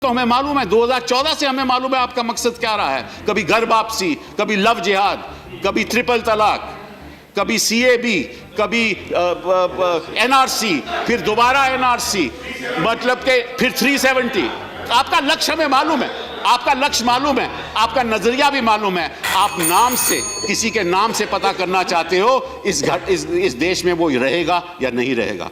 तो हमें मालूम है 2014 से हमें मालूम है आपका मकसद क्या रहा है। कभी घर वापसी, कभी लव जिहाद, कभी ट्रिपल तलाक, कभी सीएबी, कभी एनआरसी, फिर दोबारा एनआरसी, मतलब के फिर 370। आपका लक्ष्य हमें मालूम है, आपका लक्ष्य मालूम है, आपका नजरिया भी मालूम है। आप नाम से, किसी के नाम से पता करना चाहते हो इस देश में वो रहेगा या नहीं रहेगा।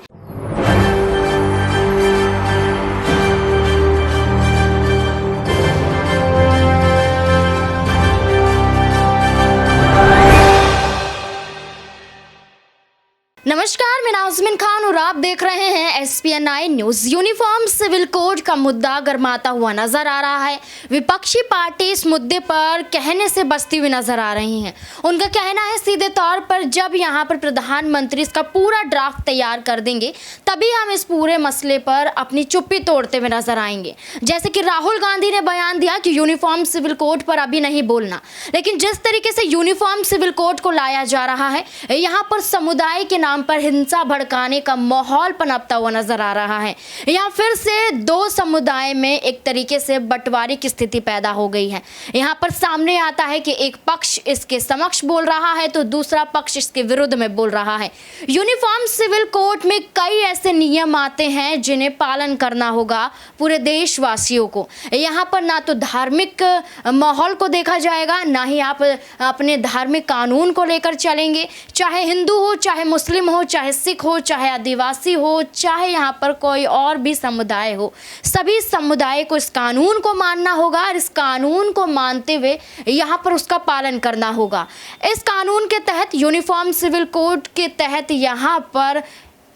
नमस्कार, मैं नाज़मीन खान और आप देख रहे हैं SPN9 news. Uniform civil code का मुद्दा गरमाता हुआ नजर आ रहा है। विपक्षी पार्टी इस मुद्दे पर कहने से बचती हुई नजर आ रही हैं। उनका कहना है सीधे तौर पर जब यहां पर प्रधानमंत्री इसका पूरा ड्राफ्ट तैयार कर देंगे तभी हम इस पूरे मसले पर अपनी चुप्पी तोड़ते हुए नजर आएंगे। जैसे कि राहुल गांधी ने बयान दिया कि यूनिफॉर्म सिविल कोड पर अभी नहीं बोलना, लेकिन जिस तरीके से यूनिफॉर्म सिविल कोड को लाया जा रहा है, यहाँ पर समुदाय के नाम पर हिंसा भड़काने का माहौल पनपता हुआ नजर आ रहा है। यहाँ फिर से दो समुदाय में एक तरीके से बंटवारे की स्थिति पैदा हो गई है। यहाँ पर सामने आता है कि एक पक्ष इसके समक्ष बोल रहा है तो दूसरा पक्ष इसके विरुद्ध में बोल रहा है। यूनिफॉर्म सिविल कोड में कई ऐसे नियम आते हैं जिन्हें पालन करना होगा पूरे देशवासियों को। यहाँ पर ना तो धार्मिक माहौल को देखा जाएगा, ना ही आप अपने धार्मिक कानून को लेकर चलेंगे। चाहे हिंदू हो, चाहे मुस्लिम हो, चाहे सिख हो, चाहे आदिवासी हो, चाहे यहाँ पर कोई और भी समुदाय हो, सभी समुदाय को इस कानून को मानना होगा और इस कानून को मानते हुए यहाँ पर उसका पालन करना होगा। इस कानून के तहत, यूनिफॉर्म सिविल कोड के तहत यहाँ पर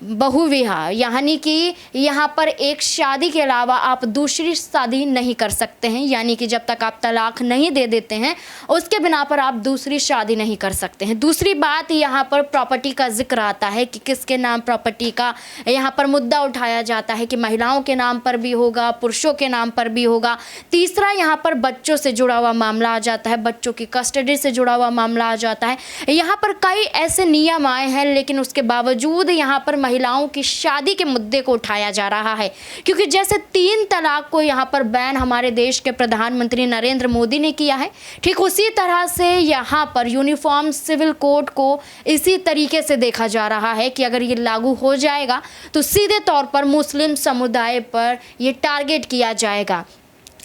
बहुविवाह, यानी कि यहाँ पर एक शादी के अलावा आप दूसरी शादी नहीं कर सकते हैं। यानी कि जब तक आप तलाक नहीं दे देते हैं उसके बिना पर आप दूसरी शादी नहीं कर सकते हैं। दूसरी बात, यहाँ पर प्रॉपर्टी का जिक्र आता है कि किसके नाम प्रॉपर्टी का यहाँ पर मुद्दा उठाया जाता है कि महिलाओं के नाम पर भी होगा, पुरुषों के नाम पर भी होगा। तीसरा, यहाँ पर बच्चों से जुड़ा हुआ मामला आ जाता है, बच्चों की कस्टडी से जुड़ा हुआ मामला आ जाता है। यहाँ पर कई ऐसे नियम आए हैं, लेकिन उसके बावजूद यहाँ पर महिलाओं की शादी के मुद्दे को उठाया जा रहा है। क्योंकि जैसे 3 तलाक को यहाँ पर बैन हमारे देश के प्रधानमंत्री नरेंद्र मोदी ने किया है, ठीक उसी तरह से यहाँ पर यूनिफॉर्म सिविल कोड को इसी तरीके से देखा जा रहा है कि अगर ये लागू हो जाएगा तो सीधे तौर पर मुस्लिम समुदाय पर ये टारगेट किया जाएगा।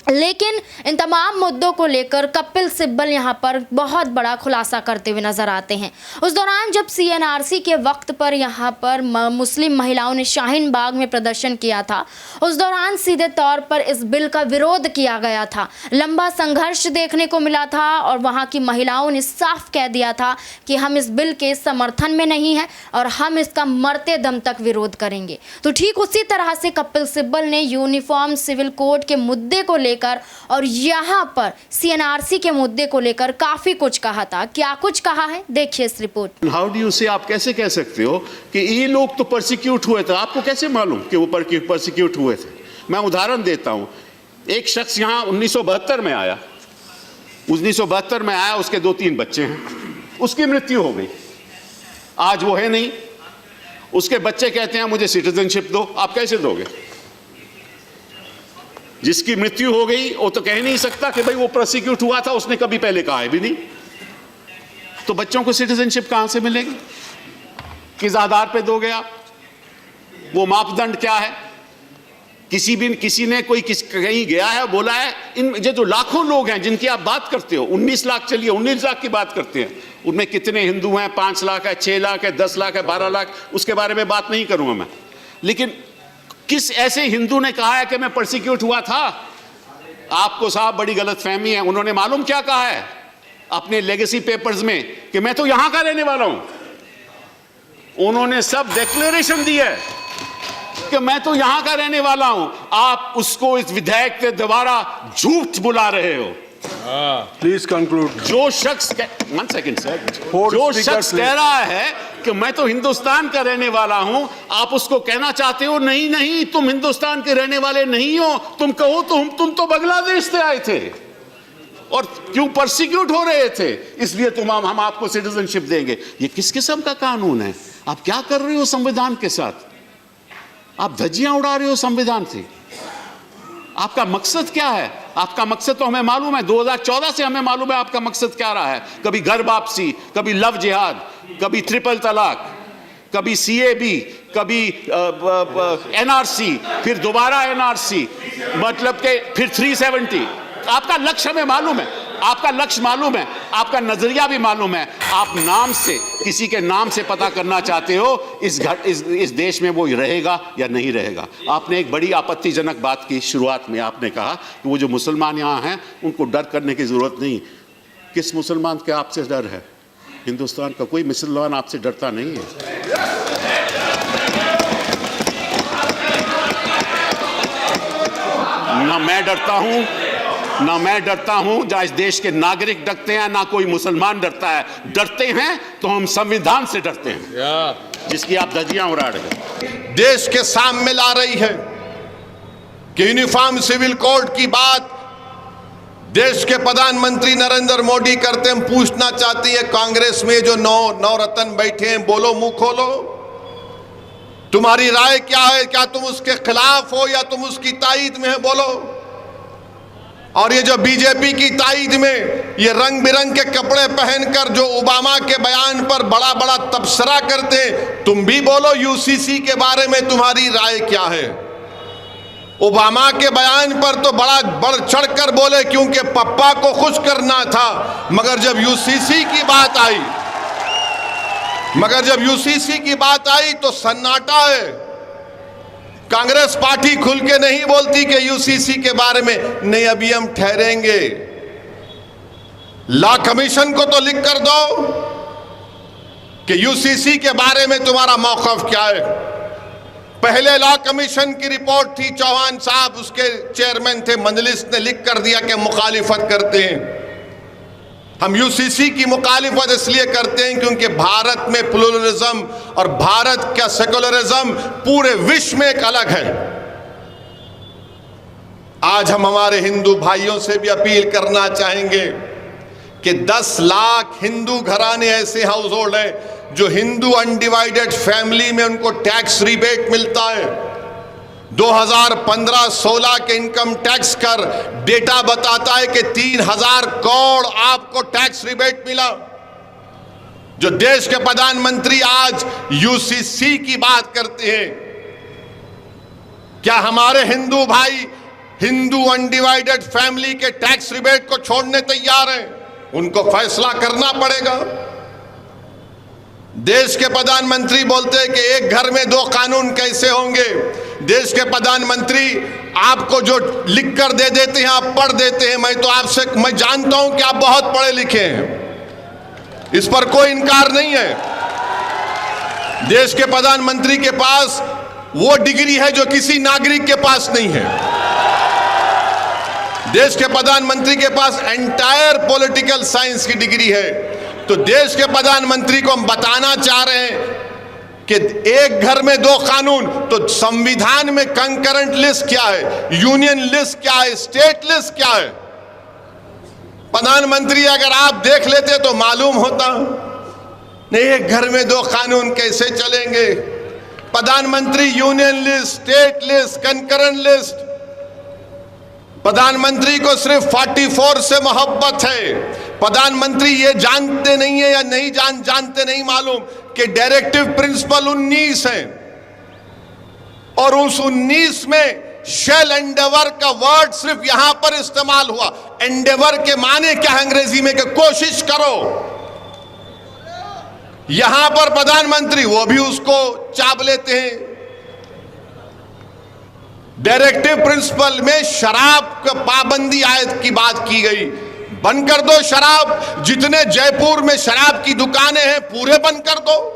लेकिन इन तमाम मुद्दों को लेकर कपिल सिब्बल यहाँ पर बहुत बड़ा खुलासा करते हुए नजर आते हैं। उस दौरान जब CNRC के वक्त पर यहाँ पर मुस्लिम महिलाओं ने शाहीन बाग में प्रदर्शन किया था, उस दौरान सीधे तौर पर इस बिल का विरोध किया गया था। लंबा संघर्ष देखने को मिला था और वहाँ की महिलाओं ने साफ कह दिया था कि हम इस बिल के समर्थन में नहीं हैं और हम इसका मरते दम तक विरोध करेंगे। तो ठीक उसी तरह से कपिल सिब्बल ने यूनिफॉर्म सिविल कोड के मुद्दे को लेकर और यहाँ पर CNRC के मुद्दे को लेकर काफी कुछ कहा था। क्या कुछ कहा है, देखिए इस रिपोर्ट। हाउ डू यू से, आप कैसे कह सकते हो कि ये लोग तो परसिक्यूट हुए थे? आपको कैसे मालूम कि वो परसिक्यूट हुए थे? मैं उदाहरण देता हूं। एक शख्स यहाँ 1972 में आया, 1972 में आया, उसके 2-3 बच्चे हैं, उसकी मृत्यु हो गई, आज वो है नहीं। उसके बच्चे कहते हैं मुझे सिटीजनशिप दो। आप कैसे दोगे? जिसकी मृत्यु हो गई वो तो कह नहीं सकता कि भाई वो प्रोसिक्यूट हुआ था, उसने कभी पहले कहा है भी नहीं। तो बच्चों को सिटीजनशिप कहां से मिलेगी? किस आधार पे दोगे आप? वो मापदंड क्या है? किसी ने कोई कहीं गया है, बोला है? इन ये जो लाखों लोग हैं जिनकी आप बात करते हो, 19 लाख, चलिए 19 लाख की बात करते हैं, उनमें कितने हिंदू हैं? 5 लाख है, 6 लाख है, 10 लाख है, 12 लाख, उसके बारे में बात नहीं करूंगा मैं। लेकिन किस ऐसे हिंदू ने कहा है कि मैं परसिक्यूट हुआ था? आपको साहब बड़ी गलतफहमी है। उन्होंने मालूम क्या कहा है अपने लेगेसी पेपर्स में कि मैं तो यहां का रहने वाला हूं। उन्होंने सब डिक्लेरेशन दी है कि मैं तो यहां का रहने वाला हूं। आप उसको इस विधेयक के द्वारा झूठ बुला रहे हो। Please conclude. जो शख्स कह रहा है कि मैं तो हिंदुस्तान का रहने वाला हूं, आप उसको कहना चाहते हो नहीं नहीं तुम हिंदुस्तान के रहने वाले नहीं हो, तुम कहो तो तुम तो बांग्लादेश से आए थे और क्यों परसिक्यूट हो रहे थे, इसलिए हम आपको सिटीजनशिप देंगे। ये किस किस्म का कानून है? आप क्या कर रहे हो संविधान के साथ? आप धज्जियां उड़ा रहे हो संविधान से। आपका मकसद क्या है? आपका मकसद तो हमें मालूम है, 2014 से हमें मालूम है आपका मकसद क्या रहा है। कभी घर वापसी, कभी लव जिहाद, कभी ट्रिपल तलाक, कभी सीएबी, कभी एनआरसी, फिर दोबारा एनआरसी, मतलब के फिर 370। आपका लक्ष्य हमें मालूम है, आपका लक्ष्य मालूम है, आपका नजरिया भी मालूम है। आप नाम से, किसी के नाम से पता करना चाहते हो इस देश में वो रहेगा या नहीं रहेगा। आपने एक बड़ी आपत्तिजनक बात की शुरुआत में, आपने कहा कि वो जो मुसलमान यहाँ हैं उनको डर करने की जरूरत नहीं। किस मुसलमान के आपसे डर है? हिंदुस्तान का कोई मुसलमान आपसे डरता नहीं है। ना मैं डरता हूं, ना मैं डरता हूं, जहां इस देश के नागरिक डरते हैं, ना कोई मुसलमान डरता है। डरते हैं तो हम संविधान से डरते हैं, जिसकी आप धज्जियां उड़ा रहे हैं। देश के सामने ला रही है कि यूनिफॉर्म सिविल कोड की बात देश के प्रधानमंत्री नरेंद्र मोदी करते। हम पूछना चाहती है कांग्रेस में जो नौ रत्न बैठे हैं, बोलो, मुंह खोलो, तुम्हारी राय क्या है? क्या तुम उसके खिलाफ हो या तुम उसकी ताईद में है? बोलो। और ये जो बीजेपी की ताईद में ये रंग बिरंग के कपड़े पहनकर जो ओबामा के बयान पर बड़ा बड़ा तबसरा करते हैं, तुम भी बोलो, यूसीसी के बारे में तुम्हारी राय क्या है? ओबामा के बयान पर तो बड़ा बढ़ चढ़कर बोले क्योंकि पप्पा को खुश करना था, मगर जब यूसीसी की बात आई तो सन्नाटा है। कांग्रेस पार्टी खुल के नहीं बोलती कि यूसीसी के बारे में नहीं, अभी हम ठहरेंगे। लॉ कमीशन को तो लिख कर दो कि यूसीसी के बारे में तुम्हारा मौक़िफ़ क्या है। पहले लॉ कमीशन की रिपोर्ट थी, चौहान साहब उसके चेयरमैन थे, मजलिस ने लिख कर दिया कि मुखालिफत करते हैं। हम यूसीसी की मुखालिफत इसलिए करते हैं क्योंकि भारत में प्लुरलिज्म और भारत का सेकुलरिज्म पूरे विश्व में एक अलग है। आज हम हमारे हिंदू भाइयों से भी अपील करना चाहेंगे कि 10 लाख हिंदू घराने ऐसे हाउस होल्ड हैं जो हिंदू अनडिवाइडेड फैमिली में उनको टैक्स रिबेट मिलता है। 2015-16 के इनकम टैक्स कर डेटा बताता है कि 3000 करोड़ आपको टैक्स रिबेट मिला। जो देश के प्रधानमंत्री आज यूसीसी की बात करते हैं, क्या हमारे हिंदू भाई हिंदू अनडिवाइडेड फैमिली के टैक्स रिबेट को छोड़ने तैयार हैं? उनको फैसला करना पड़ेगा। देश के प्रधानमंत्री बोलते हैं कि एक घर में 2 कानून कैसे होंगे। देश के प्रधानमंत्री आपको जो लिख कर दे देते हैं, आप पढ़ देते हैं। मैं जानता हूं कि आप बहुत पढ़े लिखे हैं, इस पर कोई इनकार नहीं है। देश के प्रधानमंत्री के पास वो डिग्री है जो किसी नागरिक के पास नहीं है। देश के प्रधानमंत्री के पास एंटायर पॉलिटिकल साइंस की डिग्री है। तो देश के प्रधानमंत्री को हम बताना चाह रहे हैं कि एक घर में 2 कानून, तो संविधान में कंकरेंट लिस्ट क्या है, यूनियन लिस्ट क्या है, स्टेट लिस्ट क्या है? प्रधानमंत्री अगर आप देख लेते तो मालूम होता। नहीं, एक घर में 2 कानून कैसे चलेंगे? प्रधानमंत्री union list, state list, concurrent list. प्रधानमंत्री को सिर्फ 44 से मोहब्बत है। प्रधानमंत्री ये जानते नहीं है या नहीं जानते नहीं मालूम कि डायरेक्टिव प्रिंसिपल 19 है और उस 19 में शेल एंडेवर का वर्ड सिर्फ यहां पर इस्तेमाल हुआ। एंडेवर के माने क्या है अंग्रेजी में? कि कोशिश करो। यहां पर प्रधानमंत्री वो भी उसको चाप लेते हैं। डायरेक्टिव प्रिंसिपल में शराब का पाबंदी आयत की बात की गई। बंद कर दो शराब। जितने जयपुर में शराब की दुकानें हैं पूरे बंद कर दो।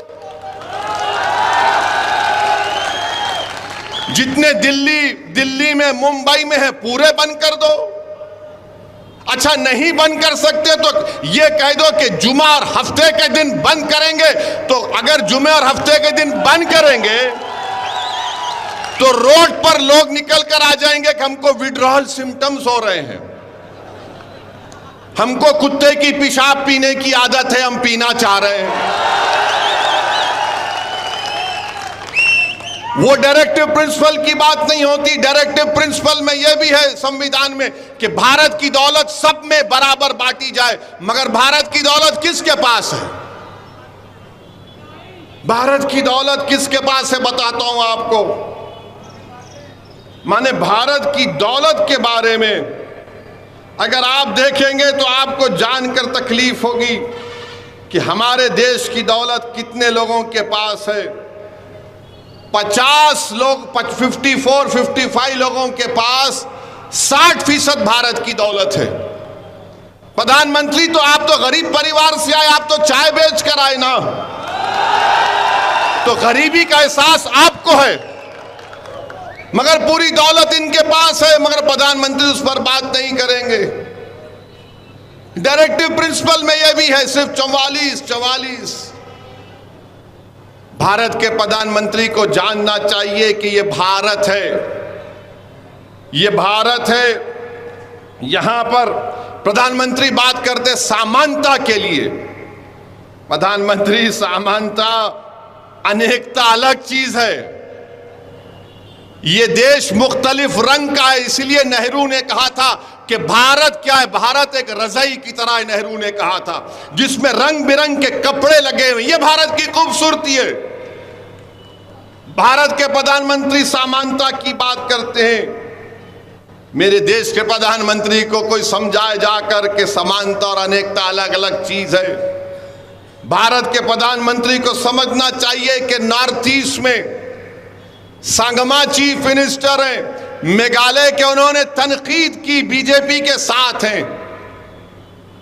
जितने दिल्ली में, मुंबई में है पूरे बंद कर दो। अच्छा, नहीं बंद कर सकते तो ये कह दो कि जुमा और हफ्ते के दिन बंद करेंगे। तो अगर जुमे और हफ्ते के दिन बंद करेंगे तो रोड पर लोग निकल कर आ जाएंगे कि हमको विड्रॉल सिम्टम्स हो रहे हैं, हमको कुत्ते की पेशाब पीने की आदत है, हम पीना चाह रहे हैं। वो डायरेक्टिव प्रिंसिपल की बात नहीं होती। डायरेक्टिव प्रिंसिपल में यह भी है संविधान में कि भारत की दौलत सब में बराबर बांटी जाए। मगर भारत की दौलत किसके पास है? भारत की दौलत किसके पास है बताता हूं आपको। माने भारत की दौलत के बारे में अगर आप देखेंगे तो आपको जानकर तकलीफ होगी कि हमारे देश की दौलत कितने लोगों के पास है। 50 लोग 55 लोगों के पास 60% भारत की दौलत है। प्रधानमंत्री तो आप तो गरीब परिवार से आए, आप तो चाय बेच कर आए ना, तो गरीबी का एहसास आपको है। मगर पूरी दौलत इनके पास है, मगर प्रधानमंत्री उस पर बात नहीं करेंगे। डायरेक्टिव प्रिंसिपल में यह भी है सिर्फ 44। भारत के प्रधानमंत्री को जानना चाहिए कि यह भारत है, यह भारत है। यहां पर प्रधानमंत्री बात करते समानता के लिए। प्रधानमंत्री समानता अनेकता अलग चीज है। यह देश मुख्तलिफ रंग का है, इसलिए नेहरू ने कहा था कि भारत क्या है, भारत एक रजाई की तरह है। नेहरू ने कहा था जिसमें रंग बिरंग के कपड़े लगे हुए, यह भारत की खूबसूरती है। भारत के प्रधानमंत्री समानता की बात करते हैं। मेरे देश के प्रधानमंत्री को कोई समझाए जाकर के समानता और अनेकता अलग अलग चीज है। भारत के प्रधानमंत्री को समझना चाहिए कि नॉर्थ ईस्ट में संगमा चीफ मिनिस्टर हैं मेघालय के, उन्होंने तनकीद की बीजेपी के साथ हैं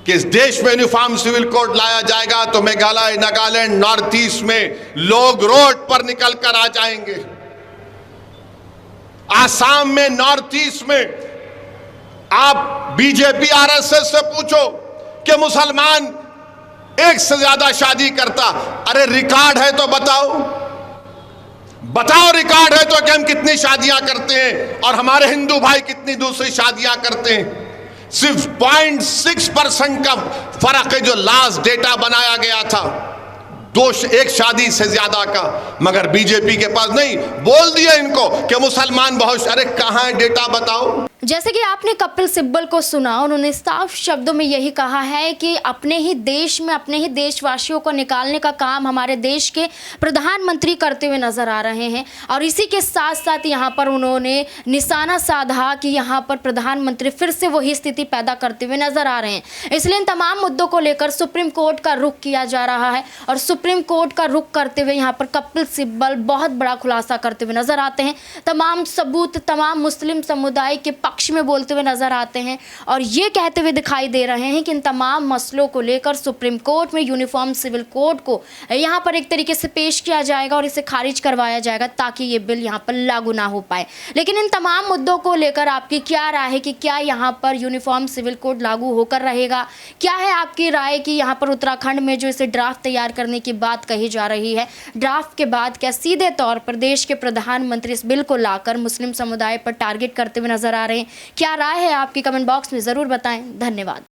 कि इस देश में यूनिफॉर्म सिविल कोड लाया जाएगा तो मेघालय, नागालैंड, नॉर्थ ईस्ट में लोग रोड पर निकल कर आ जाएंगे। आसाम में, नॉर्थ ईस्ट में आप बीजेपी आरएसएस से पूछो कि मुसलमान एक से ज्यादा शादी करता, अरे रिकॉर्ड है तो बताओ रिकॉर्ड है तो कि हम कितनी शादियां करते हैं और हमारे हिंदू भाई कितनी दूसरी शादियां करते हैं। सिर्फ 0.6% का फर्क है जो लास्ट डेटा बनाया गया था, एक शादी से ज्यादा का। मगर बीजेपी के पास नहीं, बोल दिया इनको कि मुसलमान बहुत। अरे कहां है डेटा बताओ। जैसे कि आपने कपिल सिब्बल को सुना, उन्होंने साफ शब्दों में यही कहा है कि अपने ही देश में अपने ही देशवासियों को निकालने का काम हमारे देश के प्रधानमंत्री करते हुए नजर आ रहे हैं। और इसी के साथ साथ यहाँ पर उन्होंने निशाना साधा कि यहाँ पर प्रधानमंत्री फिर से वही स्थिति पैदा करते हुए नजर आ रहे हैं। इसलिए इन तमाम मुद्दों को लेकर सुप्रीम कोर्ट का रुख किया जा रहा है और सुप्रीम कोर्ट का रुख करते हुए यहाँ पर कपिल सिब्बल बहुत बड़ा खुलासा करते हुए नजर आते हैं। तमाम सबूत तमाम मुस्लिम समुदाय के पक्ष में बोलते हुए नजर आते हैं और ये कहते हुए दिखाई दे रहे हैं कि इन तमाम मसलों को लेकर सुप्रीम कोर्ट में यूनिफॉर्म सिविल कोड को यहाँ पर एक तरीके से पेश किया जाएगा और इसे खारिज करवाया जाएगा ताकि ये बिल यहाँ पर लागू ना हो पाए। लेकिन इन तमाम मुद्दों को लेकर आपकी क्या राय है कि क्या यहाँ पर यूनिफॉर्म सिविल कोड लागू होकर रहेगा? क्या है आपकी राय कि यहाँ पर उत्तराखंड में जो इसे ड्राफ्ट तैयार करने की बात कही जा रही है, ड्राफ्ट के बाद क्या सीधे तौर पर देश के प्रधानमंत्री इस बिल को लाकर मुस्लिम समुदाय पर टारगेट करते हुए नजर आ रहे हैं? क्या राय है आपकी? कमेंट बॉक्स में ज़रूर बताएं। धन्यवाद।